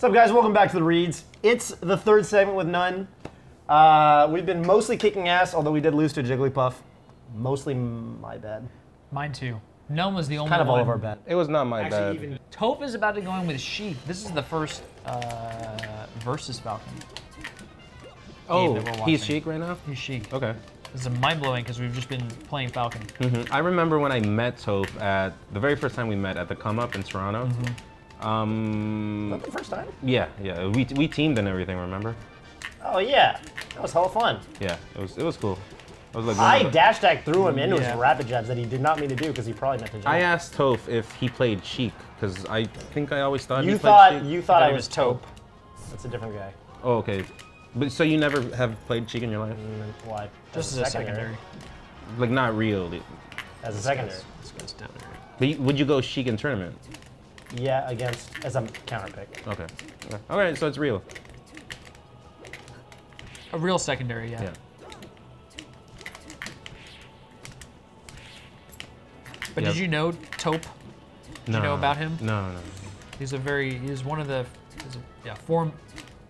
up, guys? Welcome back to the Reads. It's the third segment with n0ne. We've been mostly kicking ass, although we did lose to Jigglypuff. Mostly my bad. Mine too. n0ne was the only kind of one. all of our bad. It was not my bad. Even Toph is about to go in with Sheik. This is the first versus Falcon. Oh, he's Sheik right now? He's Sheik. Okay. This is mind-blowing because we've just been playing Falcon. I remember when I met Toph at the very first time we met at the Come Up in Toronto. Was that the first time? Yeah. We teamed and everything, remember? Oh yeah, that was hella fun. Yeah, it was cool. I was like, I dash attack through him into his rapid jabs that he did not mean to do because he probably meant to jump. I asked Toph if he played Sheik because I think I always thought you he played Sheik. You thought I was Taupe. That's a different guy. Oh, okay. But so you never have played Sheik in your life? Why? Just as a secondary. Like not real. As a secondary. This guy's down there. But would you go Sheik in tournament? Yeah, as a counter pick. Okay. All right, so it's real. A real secondary, yeah. But did you know Taupe? Did you know about him? No. He's one of the,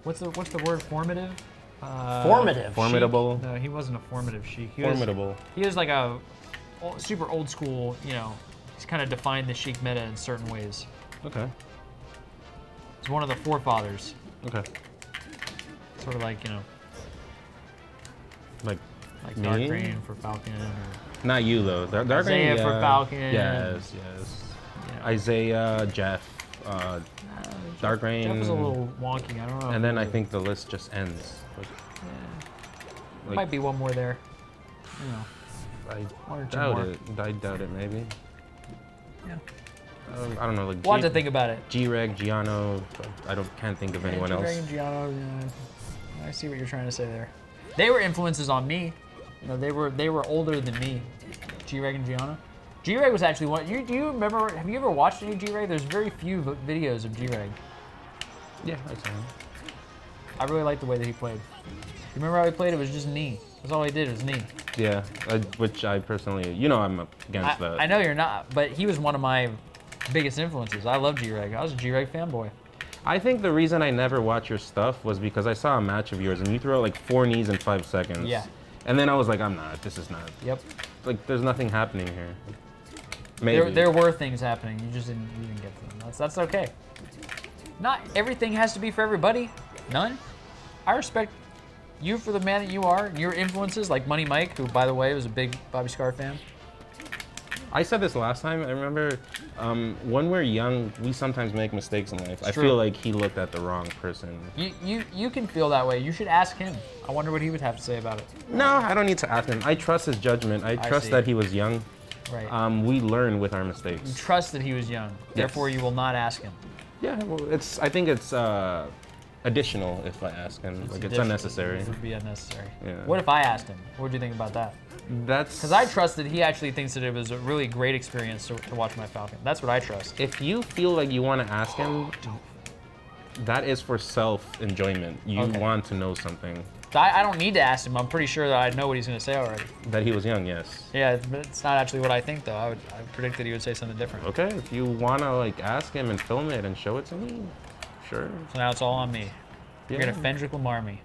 what's the word, formative? Formative. Formidable. Sheik? No, he wasn't a formative Sheik. Formidable. He was like a super old school, he's kind of defined the Sheik meta in certain ways. Okay. He's one of the forefathers. Okay. Sort of like, like Dark Green for Falcon. Or not you though. Dark Isaiah Green, for Falcon. Yes. Yeah. Isaiah, Jeff, Dark Green. Jeff was a little wonky. I don't know. And then I think the list just ends. Like, might be one more there. I one or two doubt more. it. I doubt it. Maybe. Yeah. I don't know. Like We'll have to think about it. G-Reg, Giano. Can't think of anyone else. G-Reg and Giano, I see what you're trying to say there. They were influences on me. They were older than me. G-Reg and Giano. G-Reg was actually one. Do you remember? Have you ever watched any G-Reg? There's very few videos of G-Reg. Yeah, I saw him. I really liked the way that he played. You remember how he played? It was just knee. That's all he did was knee. Yeah, which I personally, I'm against that. I know you're not, but he was one of my biggest influences. I love G-Reg. I was a G-Reg fanboy. I think the reason I never watched your stuff was because I saw a match of yours and you throw out like 4 knees in 5 seconds. Yeah. And then I was like, this is not. Yep. Like, there's nothing happening here. Maybe. There were things happening. You just didn't get to them. That's okay. Not everything has to be for everybody. n0ne. I respect you for the man that you are, and your influences, like Money Mike, who, by the way, was a big Bobby Scar fan. I said this last time. I remember when we're young, we sometimes make mistakes in life. I true. feel like he looked at the wrong person. You can feel that way. You should ask him. I wonder what he would have to say about it. No, I don't need to ask him. I trust his judgment. I trust that he was young. Right. We learn with our mistakes. You trust that he was young. Therefore, you will not ask him. Yeah, well, I think it's additional if I ask him. It's unnecessary. It would be unnecessary. Yeah. What if I asked him? What would you think about that? Because I trust that he actually thinks that it was a really great experience to watch my Falcon. That's what I trust. If you feel like you want to ask him, that is for self-enjoyment. You want to know something. I don't need to ask him. I'm pretty sure that I know what he's going to say already. That he was young, yes. Yeah, but it's not actually what I think, though. I predict that he would say something different. Okay, if you want to ask him and film it and show it to me, sure. So now it's all on me. You're going to Fendrick Lamar me.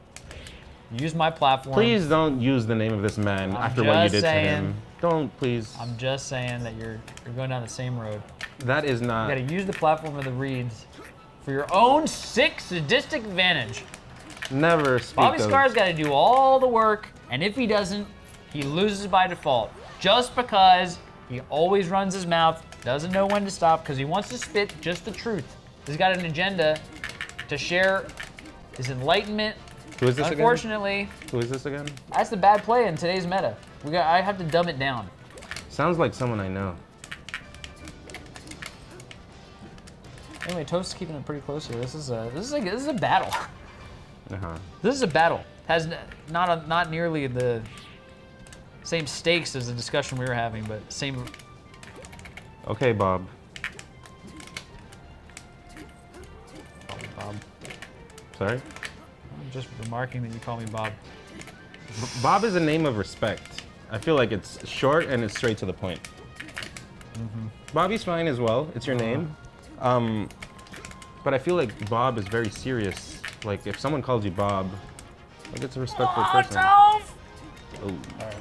Use my platform. Please don't use the name of this man after what you did to him. Don't, please. I'm just saying that you're going down the same road. That is not. You got to use the platform of the Reads for your own sick, sadistic advantage. Never speak Bobby Scar's got to do all the work, and if he doesn't, he loses by default. Just because he always runs his mouth, doesn't know when to stop, because he wants to spit just the truth. He's got an agenda to share his enlightenment. Who is this Unfortunately, again? Who is this again? That's the bad play in today's meta. I have to dumb it down. Sounds like someone I know. Anyway, Toast's keeping it pretty close here. This is a battle. This is a battle. Has not nearly the same stakes as the discussion we were having, but same. Okay, Bob. Bob. Sorry? I'm just remarking that you call me Bob. Bob is a name of respect. I feel like it's short and it's straight to the point. Bobby's fine as well. It's your name. But I feel like Bob is very serious. Like, if someone calls you Bob, like, it's a respectful person. Oh. Alright.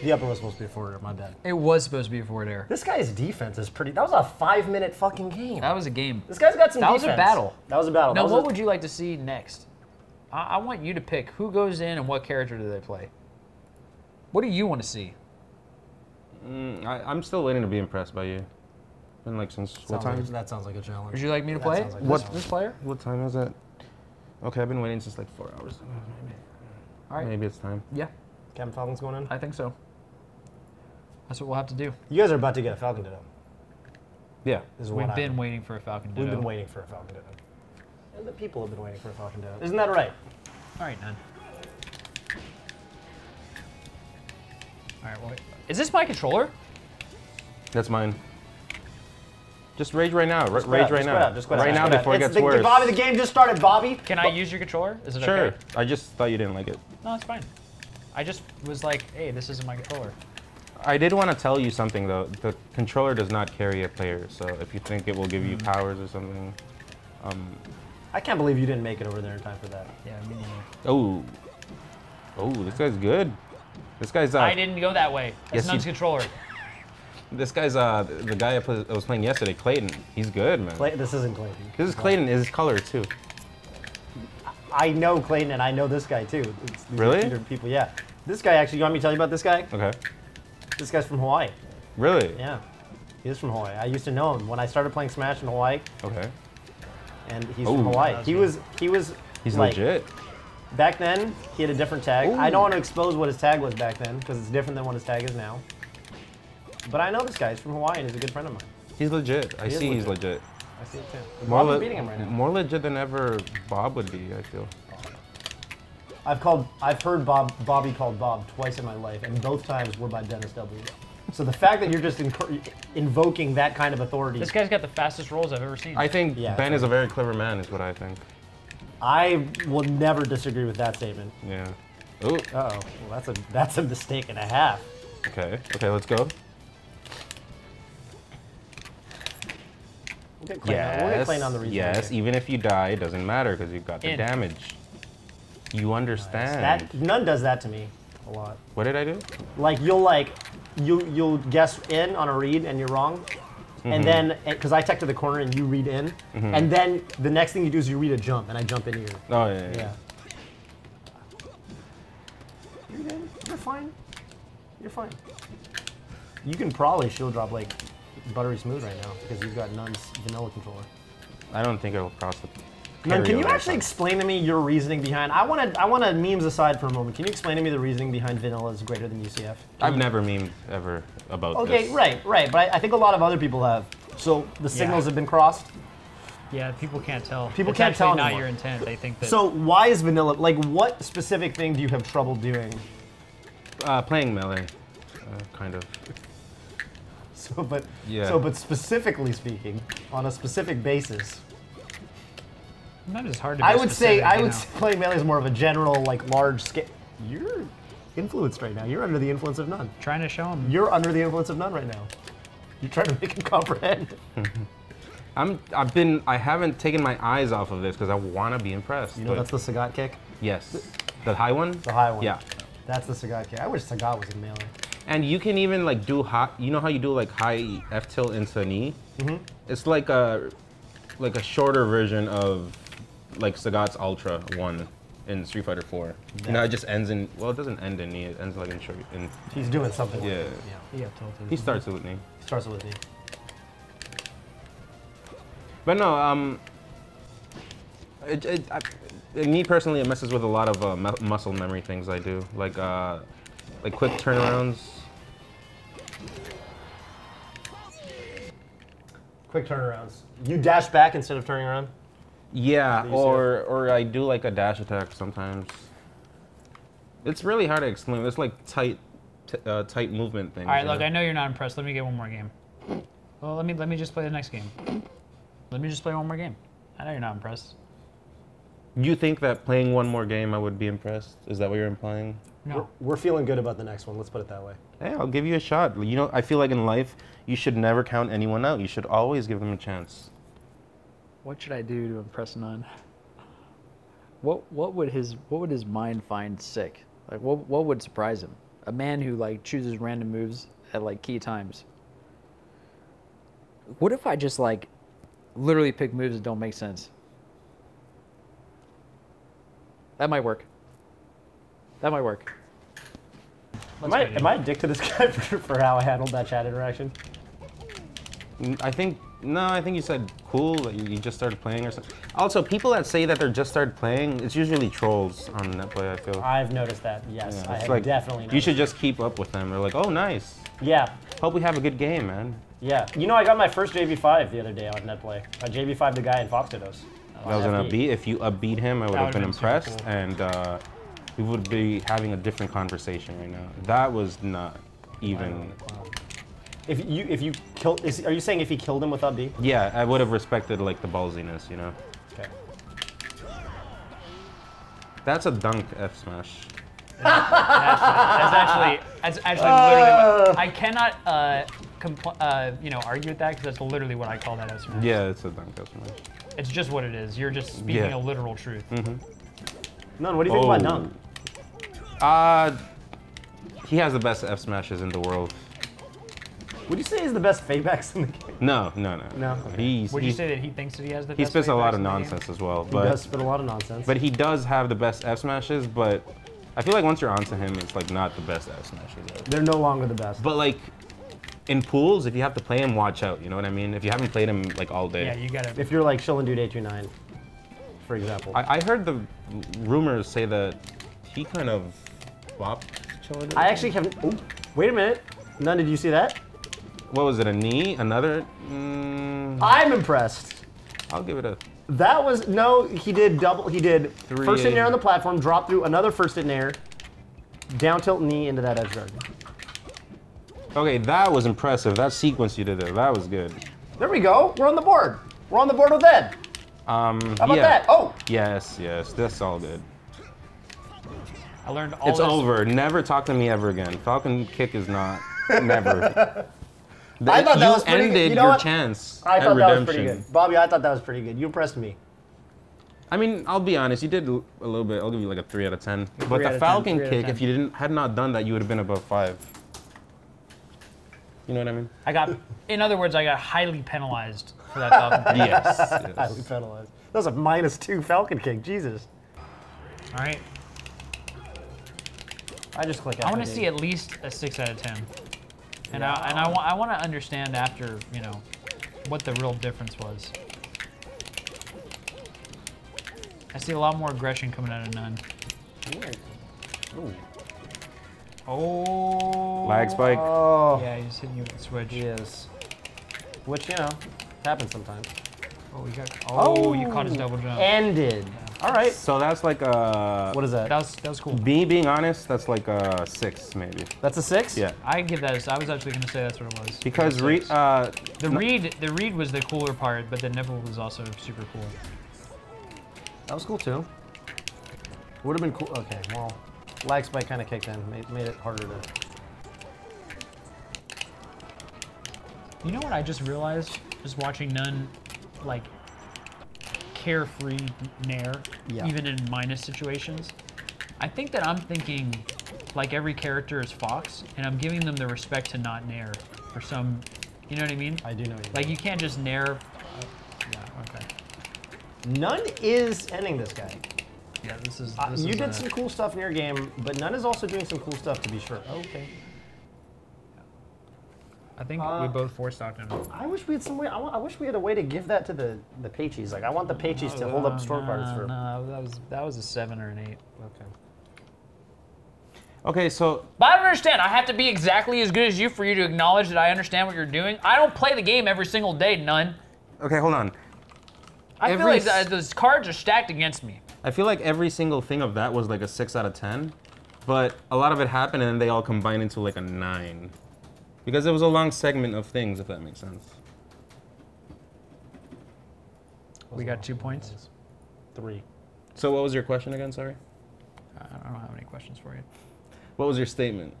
The upper was supposed to be a forward air, my bad. It was supposed to be a forward air. This guy's defense is pretty. That was a 5-minute fucking game. That was a game. This guy's got some defense. That was a battle. That was a battle. Now, what would you like to see next? I want you to pick who goes in and what character do they play. What do you want to see? I'm still waiting to be impressed by you. Been like since what time? That sounds like a challenge. Would you like me to play? Like this player? What time is it? Okay, I've been waiting since like 4 hours. Maybe. All right. Maybe it's time. Yeah, Captain Falcon's going in? I think so. That's what we'll have to do. You guys are about to get a Falcon Ditto. Yeah. We've been waiting for a Falcon Ditto. We've been waiting for a Falcon Ditto. And the people have been waiting for a Falcon Ditto. Isn't that right? All right, n0ne. All right, well, is this my controller? That's mine. Just rage right now. Just Rage quit right out, now. just quit out. Right now before it gets worse. Bobby, the game just started, Bobby. Can I use your controller? Is it Sure. okay? I just thought you didn't like it. No, it's fine. I just was like, hey, this isn't my controller. I did want to tell you something though. The controller does not carry a player, so if you think it will give you powers or something. I can't believe you didn't make it over there in time for that. Yeah, me neither. Oh. Oh, this guy's good. This guy's I didn't go that way. That's Yes, n0ne's controller. This guy's the guy I was playing yesterday, Clayton. He's good, man. This isn't Clayton. This is Clayton. His color too. I know Clayton and I know this guy too. These Really? are people, yeah. This guy actually, you want me to tell you about this guy? Okay. This guy's from Hawaii. Really? Yeah. He is from Hawaii. I used to know him when I started playing Smash in Hawaii, Okay. and he's from Hawaii. He was He's like, legit. back then, he had a different tag. Ooh. I don't want to expose what his tag was back then, because it's different than what his tag is now. But I know this guy. He's from Hawaii, and he's a good friend of mine. He's legit. I He is see he's legit. legit. I see it too. More, Bob's beating him right now. more legit than ever Bob would be, I feel. I've heard Bobby called Bob twice in my life, and both times were by Dennis W. So the fact that you're just invoking that kind of authority. This guy's got the fastest rolls I've ever seen. I think Yeah, Ben is a very clever man, is what I think. I will never disagree with that statement. Yeah. Oh. Uh-oh. Well, that's a mistake and a half. Okay. Okay, let's go. We'll get Clayton on the replay. Yes, here. even if you die, it doesn't matter because you've got the In. damage. You understand. That n0ne does that to me a lot. What did I do? Like you'll guess in on a read and you're wrong, and then because I tech to the corner and you read in, and then the next thing you do is you read a jump and I jump into your. Oh yeah. Yeah. You're good. You're fine. You're fine. You can probably shield drop like buttery smooth right now because you've got n0ne's vanilla controller. I don't think it'll cross the. n0ne, can you over actually time. explain to me your reasoning behind? I want to memes aside for a moment. Can you explain to me the reasoning behind vanilla is greater than UCF? I've never memed ever about Okay, this. right. But I think a lot of other people have. So the signals have been crossed. Yeah, people can't tell. People It's can't tell actually not anymore. your intent. They think that. So why is vanilla, like what specific thing do you have trouble doing? Playing melee, kind of. But specifically speaking, on a specific basis, Not as hard to be I would say specific, playing melee is more of a general, like large scale. You're influenced right now. You're under the influence of n0ne. Trying to show them. You're under the influence of n0ne right now. You're trying to make him comprehend. I haven't taken my eyes off of this because I want to be impressed. You know that's the Sagat kick? Yes. The high one? The high one. Yeah. That's the Sagat kick. I wish Sagat was in melee. And you can even like do high, you know how you do like high F tilt into knee? It's like a shorter version of like Sagat's Ultra 1 in Street Fighter 4. You know, it just ends in, well, it doesn't end in knee, it ends like in short. He's doing something. Yeah. Yeah, tilted. He starts with knee. Starts with knee. But no, me personally, it messes with a lot of muscle memory things I do, like quick turnarounds. Quick turnarounds. You dash back instead of turning around? Yeah, You see or I do like a dash attack sometimes. It's really hard to explain. It's like tight movement things. All right, you look, know? I know you're not impressed. Let me get one more game. Well, let me just play the next game. Let me just play one more game. I know you're not impressed. You think that playing one more game I would be impressed? Is that what you're implying? No. We're feeling good about the next one. Let's put it that way. Hey, I'll give you a shot. You know, I feel like in life, you should never count anyone out. You should always give them a chance. What should I do to impress n0ne? What would his mind find sick? Like what would surprise him? A man who like chooses random moves at like key times. What if I just like literally pick moves that don't make sense? That might work. That might work. Am I a dick to this guy for how I handled that chat interaction? I think you said cool that you just started playing or something. Also, people that say that they're just started playing, it's usually trolls on netplay, I feel. I've noticed that, yes. Yeah, I have like, definitely noticed. You should just keep up with them. They're like, oh, nice. Yeah. Hope we have a good game, man. Yeah. You know, I got my first JV5 the other day on netplay. I JV5 the guy in Fox Dittos. That was an upbeat. If you upbeat him, I would have been impressed, cool. and we would be having a different conversation right now. That was not even. Wow. If you killed, are you saying if he killed him with up B? Yeah, I would have respected like the ballsiness, you know. Okay. That's a dunk F smash. That's actually literally. I cannot argue with that because that's literally what I call that F smash. Yeah, it's a dunk F smash. It's just what it is. You're just speaking a literal truth. n0ne, what do you think about dunk? He has the best F smashes in the world. Would you say he's the best faybacks in the game? No. No. Would you say that he thinks that he has the best? He spits a lot of faybacks in the nonsense as well, He does spit a lot of nonsense. but he does have the best F smashes. But I feel like once you're onto him, it's like not the best F smashes ever. They're no longer the best. But like in pools, if you have to play him, watch out. You know what I mean? If you haven't played him like all day. Yeah, you gotta. If you're like Chillin' Dude 829, for example. I heard the rumors say that he kind of flopped Chillin' Dude. I actually haven't. Oh, wait a minute. n0ne, did you see that? What was it? A knee? Another? I'm impressed. I'll give it a. That was no. He did double. He did Three. first hit nair on the platform, drop through another first hit nair, down tilt knee into that edge guard. Okay, that was impressive. That sequence you did there, that was good. There we go. We're on the board. We're on the board with Ed. How about that? Oh. Yes, that's all good. I learned all. It's over. Never talk to me ever again. Falcon kick is not. Never. I thought that was pretty good. You ended your chance. I thought at that redemption. was pretty good. Bobby, I thought that was pretty good. You impressed me. I mean, I'll be honest. You did a little bit. I'll give you like a 3 out of 10. But 3 out the of Falcon 10, 3 out of kick, if you had not done that, you would have been above 5. You know what I mean? In other words, I got highly penalized for that Falcon kick. Yes. Highly penalized. That was a -2 Falcon kick. Jesus. All right. I just click. I want to see at least a 6 out of 10. And I want to understand after, you know, what the real difference was. I see a lot more aggression coming out of n0ne. Ooh. Oh. Lag spike. Oh. Yeah, he's hitting you with the switch. Yes. Which, you know, happens sometimes. Oh, you caught his double jump. Ended. All right. So that's like a. What is that? That was cool. Me being honest, that's like a 6 maybe. That's a 6? Yeah. I give that. I was actually going to say that's what it was. Because The read was the cooler part, but the nipple was also super cool. That was cool too. Would have been cool. Okay, well, lag spike kind of kicked in, made it harder to. You know what I just realized? Just watching n0ne, like, carefree nair, even in minus situations. I think that I'm thinking, like every character is Fox, and I'm giving them the respect to not nair for some, you know what I mean? I do know what you mean. Like you can't just nair. Yeah, okay. n0ne is ending this guy. Yeah, this is. You did some cool stuff in your game, but n0ne is also doing some cool stuff to be sure. Okay. I think we both four-stocked him. I wish we had some way. I wish we had a way to give that to the Peichis. Like I want the Peichis to hold up scorecards for. No, that was a 7 or an 8. Okay. Okay, so. But I don't understand. I have to be exactly as good as you for you to acknowledge that I understand what you're doing. I don't play the game every single day, n0ne. Okay, hold on. I feel like those cards are stacked against me. I feel like every single thing of that was like a 6 out of 10, but a lot of it happened and then they all combined into like a 9. Because it was a long segment of things, if that makes sense. We got 2 points. 3. So what was your question again, sorry? I don't have any questions for you. What was your statement?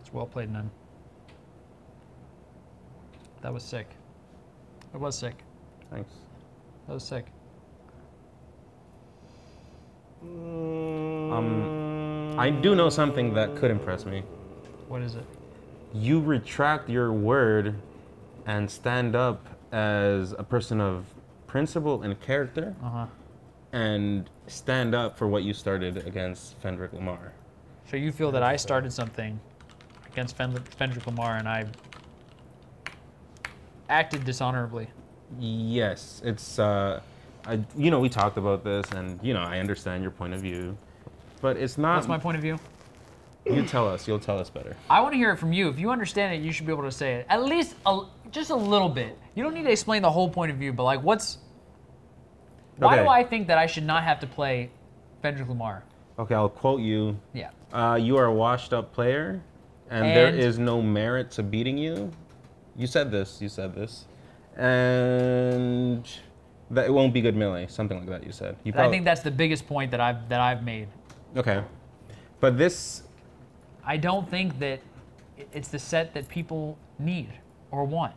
It's well played, n0ne. That was sick. It was sick. Thanks. That was sick. I do know something that could impress me. What is it? You retract your word and stand up as a person of principle and character, and stand up for what you started against Kendrick Lamar. So you feel that I started something against Kendrick Lamar and I acted dishonorably? Yes, it's we talked about this, and I understand your point of view, but it's not. What's my point of view? You tell us. You'll tell us better. I want to hear it from you. If you understand it, you should be able to say it. At least just a little bit. You don't need to explain the whole point of view, but like, why do I think that I should not have to play Kendrick Lamar? Okay, I'll quote you. Yeah. You are a washed-up player, and there is no merit to beating you. You said this. And that it won't be good melee. Something like that. You said. I think that's the biggest point that I've made. Okay, but this. I don't think that it's the set that people need or want.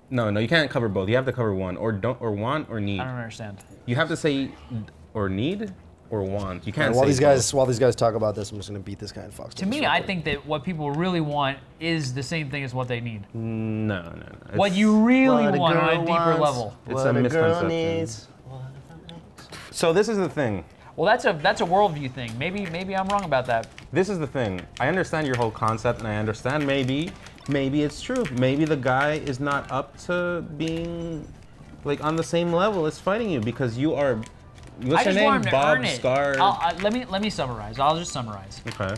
No, you can't cover both. You have to cover one, or want, or need. I don't understand. You have to say, or need, or want. You can't. While say these guys talk about this, I'm just gonna beat this guy in Fox. To me, I think that what people really want is the same thing as what they need. No. What you really want on a deeper wants, level. It's a misconception. So this is the thing. Well, that's a worldview thing. Maybe I'm wrong about that. This is the thing. I understand your whole concept, and I understand maybe it's true. Maybe the guy is not up to being like on the same level as fighting you because you are. What's your name? Bob Scar. Let me summarize. I'll just summarize. Okay.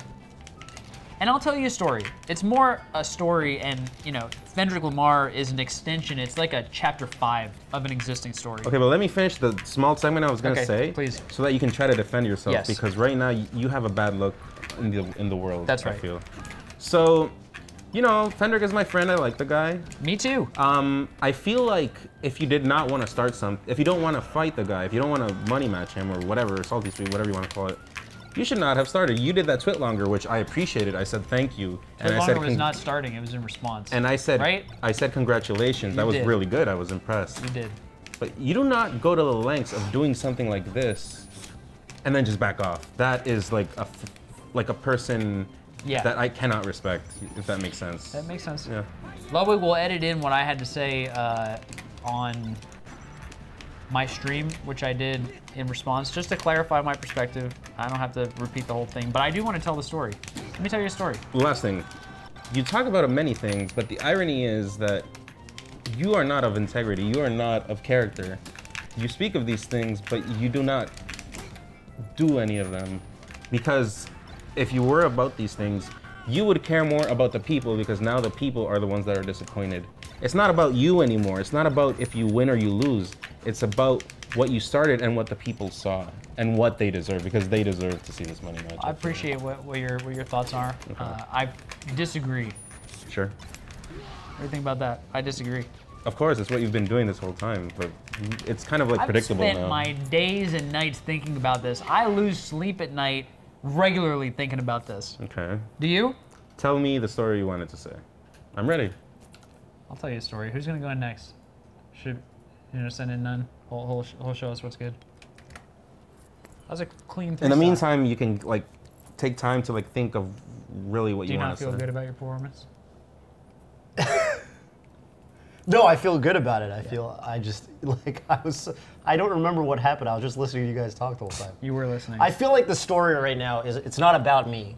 And I'll tell you a story. It's more a story, and Kendrick Lamar is an extension. It's like a chapter 5 of an existing story. Okay, but let me finish the small segment I was gonna say, please, so that you can try to defend yourself. Yes. Because right now you have a bad look in the world. That's right. I feel. So, Kendrick is my friend. I like the guy. Me too. I feel like if you did not want to start if you don't want to fight the guy, if you don't want to money match him or whatever, salty sweet, whatever you want to call it, you should not have started. You did that twit longer, which I appreciated. I said thank you. And I said was not starting. It was in response. And I said, right? I said congratulations. That was really good. I was impressed. You did. But you do not go to the lengths of doing something like this and then just back off. That is like a person that I cannot respect, if that makes sense. That makes sense. Yeah. Ludwig will edit in what I had to say on my stream, which I did in response, just to clarify my perspective. I don't have to repeat the whole thing, but I do want to tell the story. Let me tell you a story. Last thing. You talk about many things, but the irony is that you are not of integrity. You are not of character. You speak of these things, but you do not do any of them. Because if you were about these things, you would care more about the people, because now the people are the ones that are disappointed. It's not about you anymore. It's not about if you win or you lose. It's about what you started and what the people saw and what they deserve, because they deserve to see this money match. I appreciate what your thoughts are. Okay. I disagree. Sure. What do you think about that? I disagree. Of course, it's what you've been doing this whole time, but it's kind of like predictable now. I've spent my days and nights thinking about this. I lose sleep at night regularly thinking about this. Okay. Do you? Tell me the story you wanted to say. I'm ready. I'll tell you a story. Who's gonna go in next? Should send in n0ne? He'll show us what's good. That was a clean thing. In the meantime, you can take time to think of really what you want to say. Do you not feel good about your performance? No, I feel good about it. I don't remember what happened. I was just listening to you guys talk the whole time. You were listening. I feel like the story right now it's not about me.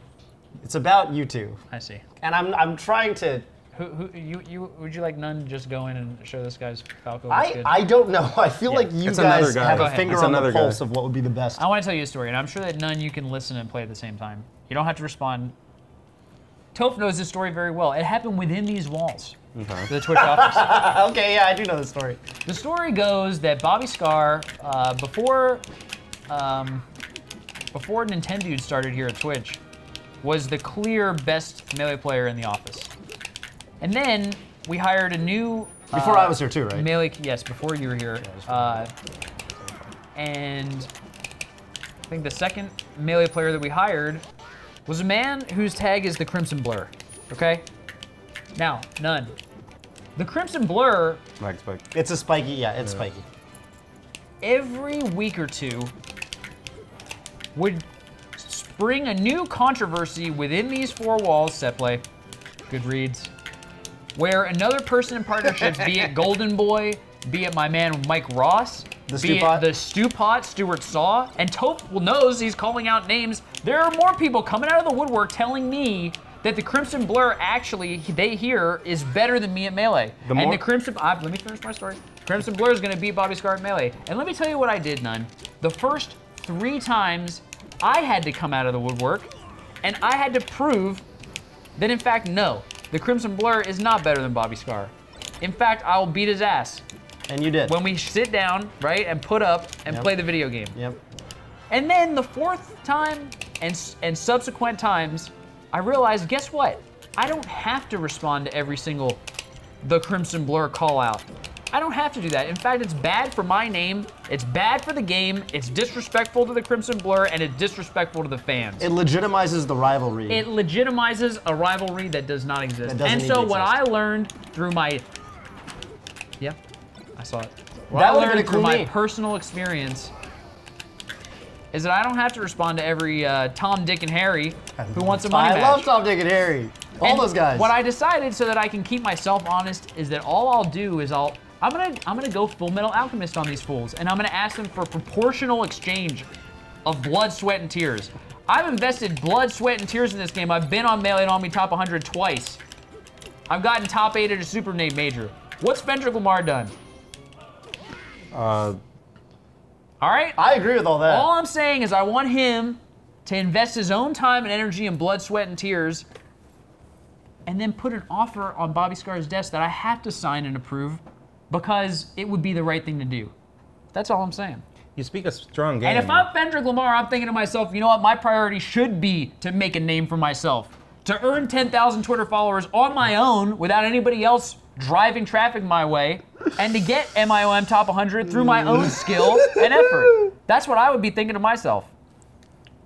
It's about you two. I see. And I'm trying to. Would you like n0ne to just go in and show this guy's Falco what's good? I don't know. I feel like you guys have a finger on the pulse of what would be the best. I want to tell you a story, and I'm sure that n0ne you can listen and play at the same time. You don't have to respond. Toph knows this story very well. It happened within these walls. Okay. The Twitch office. Okay, yeah, I do know the story. The story goes that Bobby Scar, before Nintendo started here at Twitch, was the clear best melee player in the office. And then we hired a new... Before I was here too, right? Melee, yes, before you were here. And I think the second melee player that we hired was a man whose tag is the Crimson Blur, okay? Now, n0ne, The Crimson Blur, Like spike. It's a spiky, yeah, it's spiky. every week or two, would spring a new controversy within these four walls, set play, good reads, where another person in partnerships, be it Golden Boy, be it my man Mike Ross, The be it Stewpot? the Stewpot, Stuart Saw, and Toph knows he's calling out names. There are more people coming out of the woodwork telling me that the Crimson Blur actually, they hear, is better than me at Melee. And the Crimson, let me finish my story. Crimson Blur is gonna beat Bobby Scar at Melee. And let me tell you what I did, n0ne. The first 3 times I had to come out of the woodwork, and I had to prove that in fact, no, the Crimson Blur is not better than Bobby Scar. In fact, I will beat his ass. And you did. When we sit down, right, and put up and Yep. play the video game. Yep. And then the 4th time and subsequent times, I realized, guess what? I don't have to respond to every single the Crimson Blur call out. I don't have to do that. In fact, it's bad for my name, it's bad for the game, it's disrespectful to the Crimson Blur, and it's disrespectful to the fans. It legitimizes the rivalry. It legitimizes a rivalry that does not exist. That doesn't And need so to what exist. I learned through my, yeah, I saw it. What That I would've been learned a through cool my meme. personal experience is that I don't have to respond to every Tom, Dick, and Harry who wants a money I match. love Tom, Dick, and Harry. All And those guys. What I decided so that I can keep myself honest is that all I'll do is I'm gonna go Full Metal Alchemist on these fools, and I'm gonna ask them for proportional exchange of blood, sweat, and tears. I've invested blood, sweat, and tears in this game. I've been on Melee and on me top 100 twice. I've gotten top 8 at a Super Nate Major. What's Fendrick Lamar done? All right? I agree with all that. All I'm saying is I want him to invest his own time and energy and blood, sweat, and tears, and then put an offer on Bobby Scar's desk that I have to sign and approve because it would be the right thing to do. That's all I'm saying. You speak a strong game. And if I'm Fendrick Lamar, I'm thinking to myself, you know what? My priority should be to make a name for myself, to earn 10,000 Twitter followers on my own without anybody else driving traffic my way, and to get MIOM top 100 through my own skill and effort. That's what I would be thinking to myself.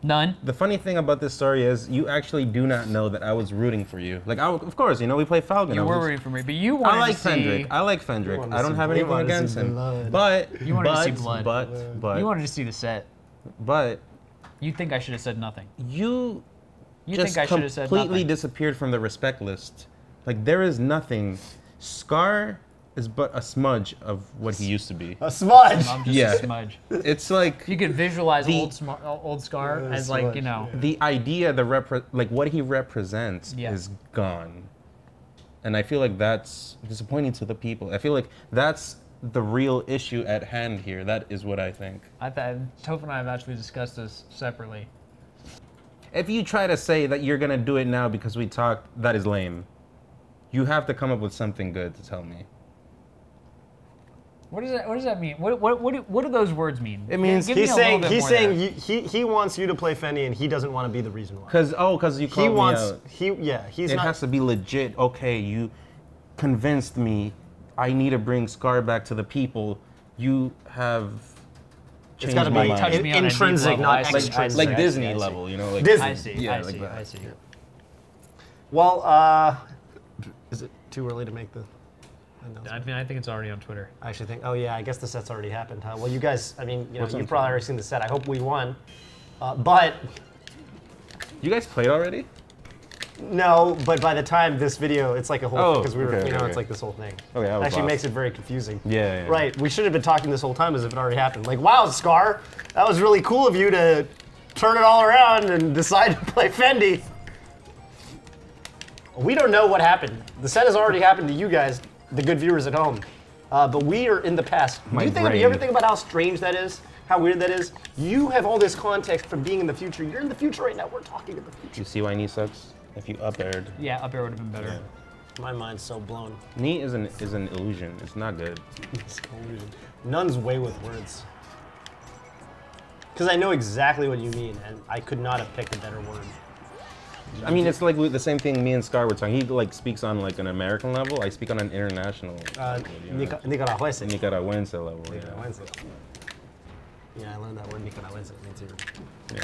n0ne. The funny thing about this story is you actually do not know that I was rooting for you. Like, of course, you know, we play Falcon. You were rooting for me, but you wanted I like to see... Fendrick. I like Fendrick. wanted I to don't see- have you anything wanted to against see him. blood. But, You wanted to see blood. but, You wanted to see the set. but, You think I should have said nothing. you You just think I should have said completely nothing. disappeared from the respect list. Like, there is nothing. Scar is but a smudge of what he used to be. A smudge. I'm just Yeah. a smudge. It's like You could visualize The- old Scar Yeah, as like, you smudge, know... the idea, like what he represents Yeah. is gone. And I feel like that's disappointing to the people. I feel like that's the real issue at hand here. That is what I think. I thought Toph and I have actually discussed this separately. If you try to say that you're gonna do it now because we talked, that is lame. You have to come up with something good to tell me. What does that mean? What do those words mean? It means Give me He's a little saying bit he's more saying there. he wants you to play Fendi and he doesn't want to be the reason why. Cause you He called me wants out. he's It not has to be legit. Okay, you convinced me. I need to bring Scar back to the people. You have changed gotta my be mind. touch me on a deep intrinsic, level. not I see, extrinsic. like I see, Disney I see. level, you know, like Disney. I see, Yeah, I like see, that. I see. Well, is it too early to make the announcement? I think it's already on Twitter. I actually think, oh yeah, I guess the set's already happened, huh? Well, you guys, I mean, you know, What's on you've probably Twitter? already seen the set. I hope we won. But, You guys played already? no, but by the time this video, it's like a whole, Oh, because we were, okay, you know, okay, it's okay. like this whole thing. Okay, I It was actually lost. makes it very confusing. Yeah. Right, we should have been talking this whole time as if it already happened. Like, wow, Scar, that was really cool of you to turn it all around and decide to play Fendi. We don't know what happened. The set has already happened to you guys, the good viewers at home. But we are in the past. My Do you brain. ever think about how strange that is? How weird that is? You have all this context from being in the future. You're in the future right now. We're talking in the future. You see why knee sucks? If you up aired. Yeah, up air would have been better. My mind's so blown. Knee is an illusion. It's not good. None's way with words. Because I know exactly what you mean, and I could not have picked a better word. I mean, it's like the same thing me and Scar were talking. He like speaks on like an American level. I speak on an international level, you know, Nicaragüense. Nicaraguense level. Yeah. Nicaragüense. Yeah, I learned that word Nicaragüense. Me too. Yeah.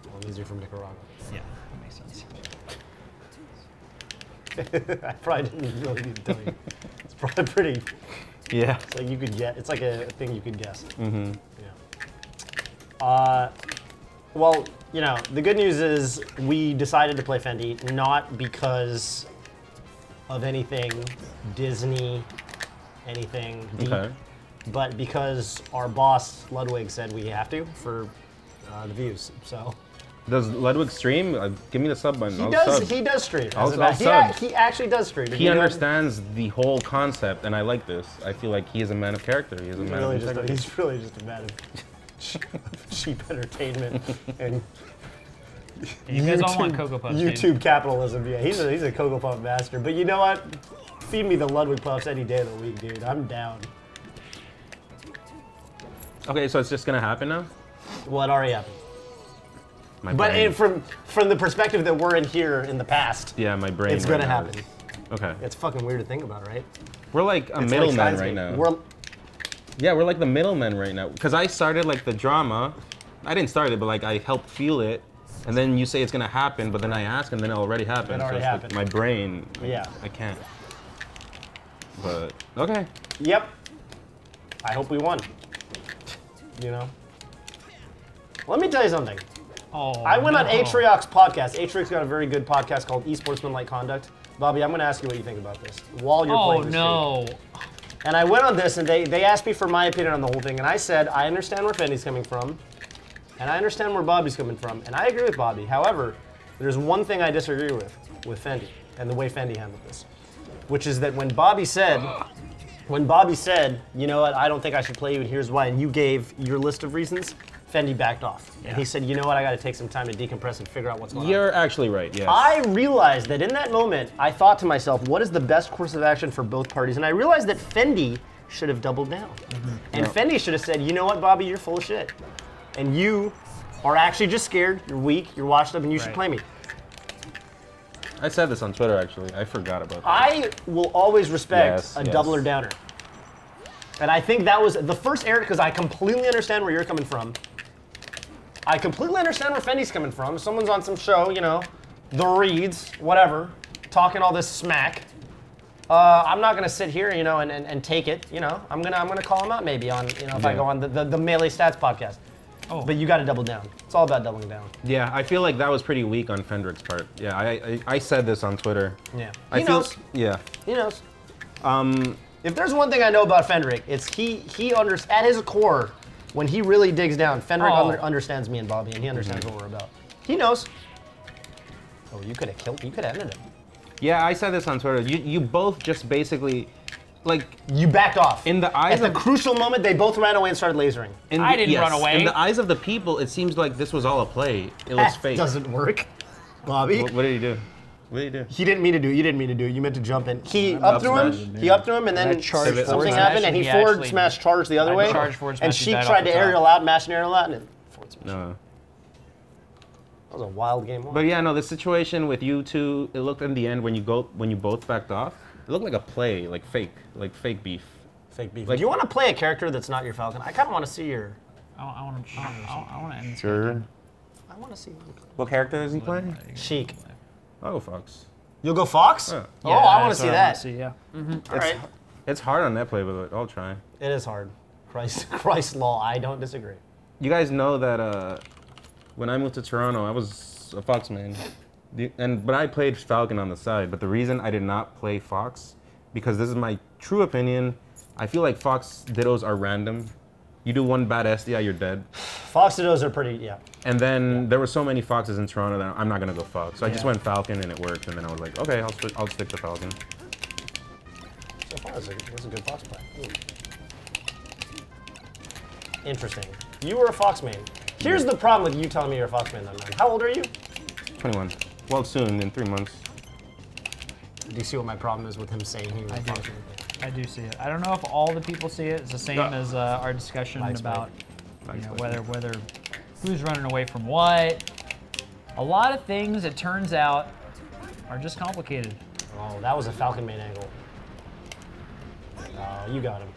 Well, these are from Nicaragua. Yeah, that makes sense. I probably didn't really need to tell you. It's probably pretty. Yeah. It's like you could get. It's like a thing you could guess. Mm-hmm. Yeah. Well, you know, the good news is we decided to play Fendi not because of anything Disney, anything deep, but because our boss Ludwig said we have to for the views. So. Does Ludwig stream? Give me the sub button. He does. He does stream. He actually does stream. He understands the whole concept, and I like this. I feel like he is a man of character. He is a man of integrity. He's really just a man of cheap entertainment and You guys all want Cocoa Puffs, YouTube dude. capitalism. Yeah, he's a Cocoa Puff master. But you know what? Feed me the Ludwig Puffs any day of the week, dude. I'm down. Okay, so it's just gonna happen now? Well, it already happened. My But brain. from the perspective that we're in here in the past, yeah, my brain. it's gonna happen. Okay. It's fucking weird to think about, right? We're like a It's middleman like right now. We're, Yeah, we're like the middlemen right now. Because I started like the drama. I didn't start it, but like I helped fuel it. And then you say it's gonna happen, but then I ask and then it already happened. It already so it's happened. Like my brain, Yeah. I can't. But, okay. Yep. I hope we won. You know? Let me tell you something. Oh, I went on no. Atriox's podcast. Atriox got a very good podcast called Esportsmanlike Conduct. Bobby, I'm going to ask you what you think about this while you're playing this game. no. And I went on this, and they asked me for my opinion on the whole thing, and I said, I understand where Fendi's coming from, and I understand where Bobby's coming from, and I agree with Bobby. However, there's one thing I disagree with Fendi, and the way Fendi handled this, which is that when Bobby said, you know what, I don't think I should play you, and here's why, and you gave your list of reasons, Fendi backed off. And he said, you know what, I got to take some time to decompress and figure out what's going on. You're actually right, yes. I realized that in that moment, I thought to myself, what is the best course of action for both parties? And I realized that Fendi should have doubled down. And Fendi should have said, you know what, Bobby, you're full of shit. And you are actually just scared, you're weak, you're washed up, and you should play me. I said this on Twitter, actually. I forgot about that. I will always respect Yes, a yes. doubler downer. And I think that was the first error, because I completely understand where you're coming from. I completely understand where Fendi's coming from. Someone's on some show, you know, the Reeds, whatever, talking all this smack. I'm not gonna sit here, you know, and take it. You know, I'm gonna call him out maybe on, you know, if I go on the Melee Stats podcast. Oh. But you got to double down. It's all about doubling down. Yeah, I feel like that was pretty weak on Fendrick's part. Yeah, I said this on Twitter. Yeah. I He feel, knows. Yeah. He knows. If there's one thing I know about Fendrick, it's at his core, when he really digs down, Fendrick understands me and Bobby, and he understands what we're about. He knows. Oh, you could have ended him. Yeah, I said this on Twitter. You both just basically, like, You backed off. in the eyes At of the crucial moment, they both ran away and started lasering. I didn't run away. In the eyes of the people, it seems like this was all a play. It was That fake. doesn't work, Bobby. What did he do? What did he do? He didn't mean to do it. You didn't mean to do it. You meant to jump in. He up threw him. smash. He up threw him, and then I charged something forward happened, and he smash, forward actually- smash charged the other I way. charged forward And smash, he she died tried off to the aerial top. out, mash an aerial out, and then forward smash. No. That was a wild game. But yeah, no, the situation with you two, it looked in the end when you both backed off, it looked like a play, like fake beef. Fake beef. Like- Do you want to play a character that's not your Falcon? I kind of want to see your. I want to end this. Sure. I want to see What character is he playing? Sheik. Oh, Fox. You'll go Fox? Yeah. Oh, I want to that's see what I that. wanna see, yeah. All right. It's hard on that play, but I'll try. It is hard. Christ law. I don't disagree. You guys know that when I moved to Toronto, I was a Fox main. But I played Falcon on the side. But the reason I did not play Fox, because this is my true opinion, I feel like Fox dittos are random. You do one bad SDI, you're dead. Fox dittos are pretty, yeah. And then there were so many Foxes in Toronto that I'm not gonna go Fox. So I just Yeah. went Falcon and it worked. And then I was like, okay, I'll stick to Falcon. So far, that's a good Fox play. Ooh. Interesting. You were a Fox main. Here's the problem with you telling me you're a Fox main, though, man. How old are you? 21. Well, soon, in 3 months. Do you see what my problem is with him saying he was a do. Fox main? I do see it. I don't know if all the people see it. It's the same as our discussion Lights, about Lights, you know, lights. whether who's running away from what. A lot of things, it turns out, are just complicated. Oh, that was a Falcon main angle. Oh, you got him.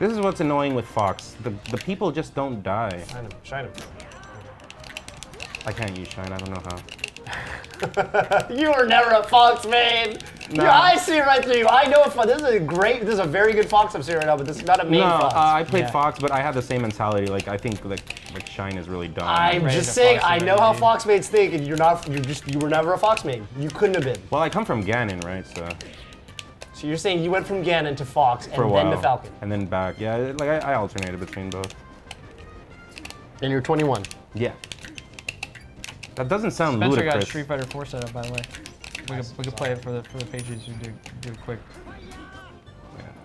This is what's annoying with Fox. The people just don't die. Shine him. Shine him. I can't use Shine, I don't know how. You were never a Fox main. No. Yeah, I see it right through you. I know this is a very good Fox I'm seeing right now, but this is not a main No, Fox. I played Yeah. Fox, but I have the same mentality. Like I think like Shine is really dumb. I'm Ready just to saying, Fox I it know already, how dude. Fox mains think, and you were never a Fox main. You couldn't have been. Well, I come from Ganon, right? So you're saying you went from Ganon to Fox For a and while, then to Falcon. and then back. Yeah, like I alternated between both. And you're 21. Yeah. That doesn't sound Spencer got ludicrous. Street Fighter 4 set up, by the way. We could play it for the pages. You do a quick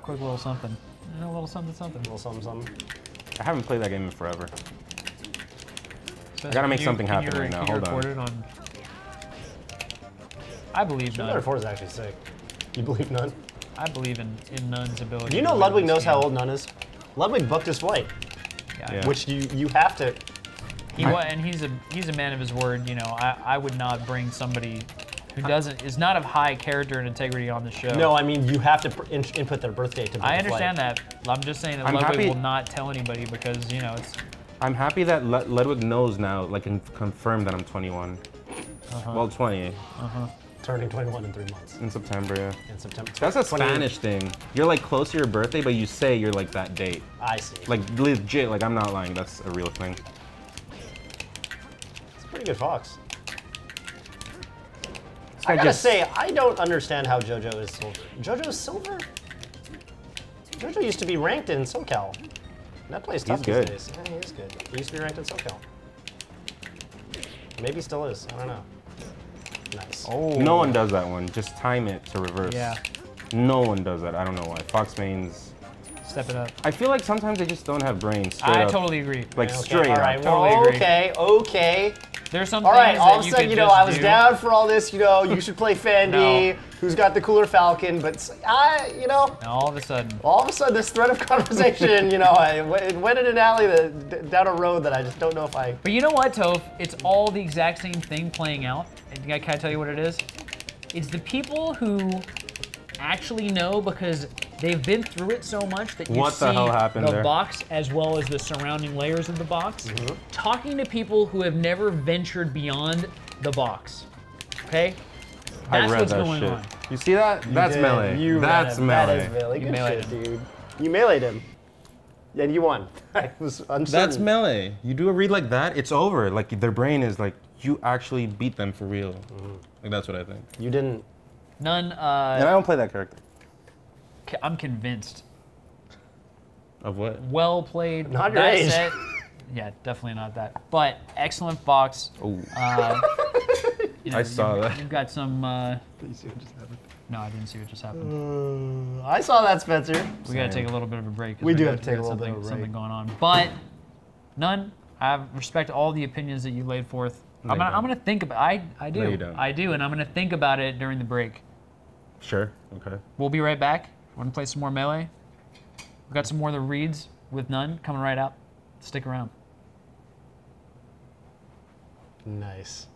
little something. A little something something. A little something, something. I haven't played that game in forever. Spencer, gotta make can something can happen right now. Can you Hold on. record it on? I believe Street Fighter none. 4 is actually sick. You believe none? I believe in none's ability. Do you know to win Ludwig this knows how game. old none is? Ludwig booked his flight, Yeah. which you have to. And he's a man of his word. You know, I would not bring somebody who is not of high character and integrity on the show. No, I mean you have to input their birth date to book I the flight. understand that. I'm just saying that I'm Ludwig happy- will not tell anybody because you know it's. I'm happy that Ludwig knows now, like, and confirmed that I'm 21. Well, 20 Turning 21 in 3 months. in September, yeah. In September. That's a 20 Spanish thing. You're like close to your birthday, but you say you're like that date. I see. Like legit, like I'm not lying. That's a real thing. It's a pretty good Fox. I I gotta just- say, I don't understand how JoJo is silver. JoJo is silver? JoJo used to be ranked in SoCal. That plays tough He's good. these days. Yeah, he is good. He used to be ranked in SoCal. Maybe still is. I don't know. Nice. Oh. No one does that one. Just time it to reverse. Yeah. No one does that. I don't know why. Fox mains. Step it up. I feel like sometimes they just don't have brains. Straight I up. totally agree. Like Okay, straight all up. right. Totally Well, agree. okay. There's some All right. things All that of a you sudden, could you know, just I was do. down for all this. You know, you should play Fendi. No. Who's got the cooler Falcon? But And all of a sudden, this thread of conversation, you know, it went in an alley down a road that I just don't know if I. But you know what, Toph? It's all the exact same thing playing out. And can I tell you what it is? It's the people who actually know because they've been through it so much that you What see the hell happened the there? box as well as the surrounding layers of the box. Talking to people who have never ventured beyond the box. Okay? I That's read what's that going shit. on. You see that? That's did. melee. You That's read him. melee. That is melee. You Good meleeed shit, him. dude. You meleeed him. And you won. I was uncertain. That's melee. You do a read like that, it's over. Like their brain is like, you actually beat them for real. Like that's what I think. You didn't. None, And I don't play that character. I'm convinced. Of what? Well played. Not your That age. set- yeah, definitely not that. But excellent box. Oh, You know, I saw that. You've got some. No, I didn't see what just happened. I saw that, Spencer. We gotta take a little bit of a break. 'cause We do got- have to take got a little bit of a something break. going on. But none. I respect all the opinions that you laid forth. No, you I'm don't. gonna think about. I do. No, you don't. I do, and I'm gonna think about it during the break. sure. Okay. We'll be right back. We're gonna play some more melee. We've got some more of the reads with none coming right up. Stick around. Nice.